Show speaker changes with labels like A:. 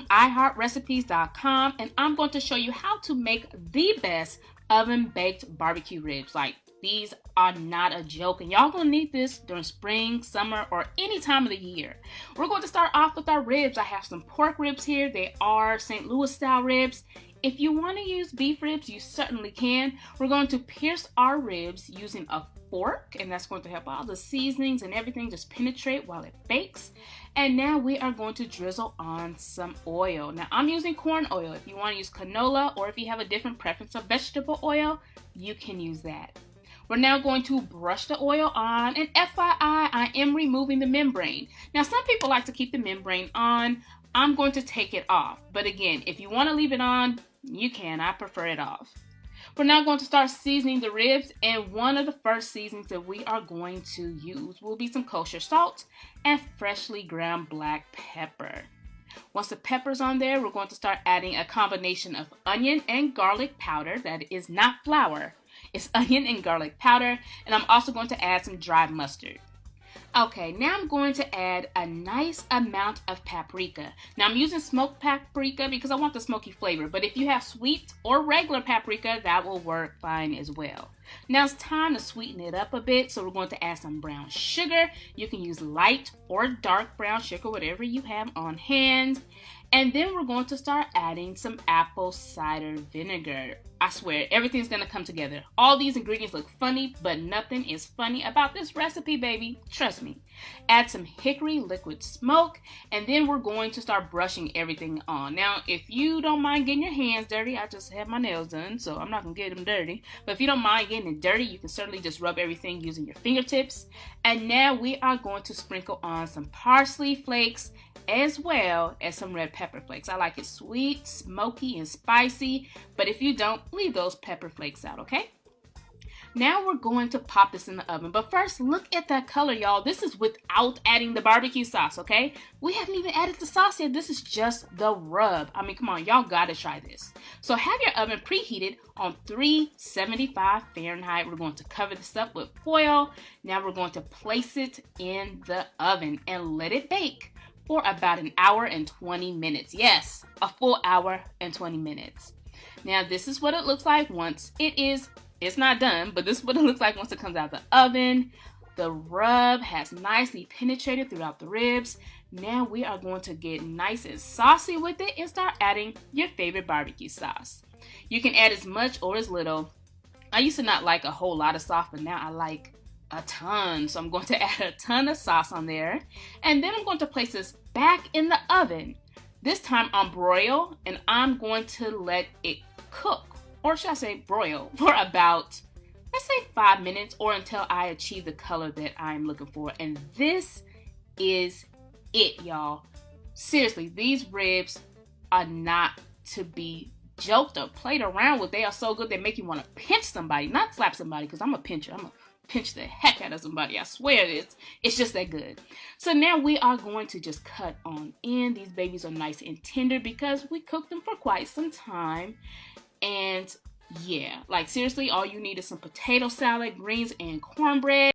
A: iHeartRecipes.com, and I'm going to show you how to make the best oven-baked barbecue ribs. Like, these are not a joke, and y'all gonna need this during spring, summer, or any time of the year. We're going to start off with our ribs. I have some pork ribs here. They are St. Louis style ribs. If you want to use beef ribs, you certainly can. We're going to pierce our ribs using a fork, and that's going to help all the seasonings and everything just penetrate while it bakes. And now we are going to drizzle on some oil. Now I'm using corn oil. If you want to use canola, or if you have a different preference of vegetable oil, you can use that. We're now going to brush the oil on, and FYI, I am removing the membrane. Now some people like to keep the membrane on. I'm going to take it off. But again, if you want to leave it on, you can. I prefer it off. We're now going to start seasoning the ribs, and one of the first seasonings that we are going to use will be some kosher salt and freshly ground black pepper. Once the pepper's on there, we're going to start adding a combination of onion and garlic powder. That is not flour. It's onion and garlic powder, and I'm also going to add some dry mustard. Okay, now I'm going to add a nice amount of paprika. Now I'm using smoked paprika because I want the smoky flavor, but if you have sweet or regular paprika, that will work fine as well. Now it's time to sweeten it up a bit, so we're going to add some brown sugar. You can use light or dark brown sugar, whatever you have on hand. And then we're going to start adding some apple cider vinegar. I swear, everything's gonna come together. All these ingredients look funny, but nothing is funny about this recipe, baby. Trust me. Add some hickory liquid smoke, and then we're going to start brushing everything on. Now, if you don't mind getting your hands dirty, I just had my nails done, so I'm not gonna get them dirty. But if you don't mind getting it dirty, you can certainly just rub everything using your fingertips. And now we are going to sprinkle on some parsley flakes, as well as some red pepper flakes. I like it sweet, smoky, and spicy, but if you don't, leave those pepper flakes out, okay? Now we're going to pop this in the oven, but first, look at that color, y'all. This is without adding the barbecue sauce, okay? We haven't even added the sauce yet. This is just the rub. I mean, come on, y'all gotta try this. So have your oven preheated on 375 Fahrenheit. We're going to cover this up with foil. Now we're going to place it in the oven and let it bake for about an hour and 20 minutes. Yes, a full hour and 20 minutes. Now this is what it looks like once it's not done, but this is what it looks like once it comes out of the oven. The rub has nicely penetrated throughout the ribs. Now we are going to get nice and saucy with it and start adding your favorite barbecue sauce. You can add as much or as little. I used to not like a whole lot of sauce, but now I like a ton, so I'm going to add a ton of sauce on there, and then I'm going to place this back in the oven, this time on broil, and I'm going to let it cook, or should I say broil, for about, let's say 5 minutes, or until I achieve the color that I'm looking for. And this is it, y'all. Seriously, these ribs are not to be joked or played around with. They are so good they make you want to pinch somebody, not slap somebody, because I'm a pincher. I'm a pinch the heck out of somebody. I swear it's just that good. So now we are going to just cut on in. These babies are nice and tender because we cooked them for quite some time. And yeah, like seriously, all you need is some potato salad, greens, and cornbread.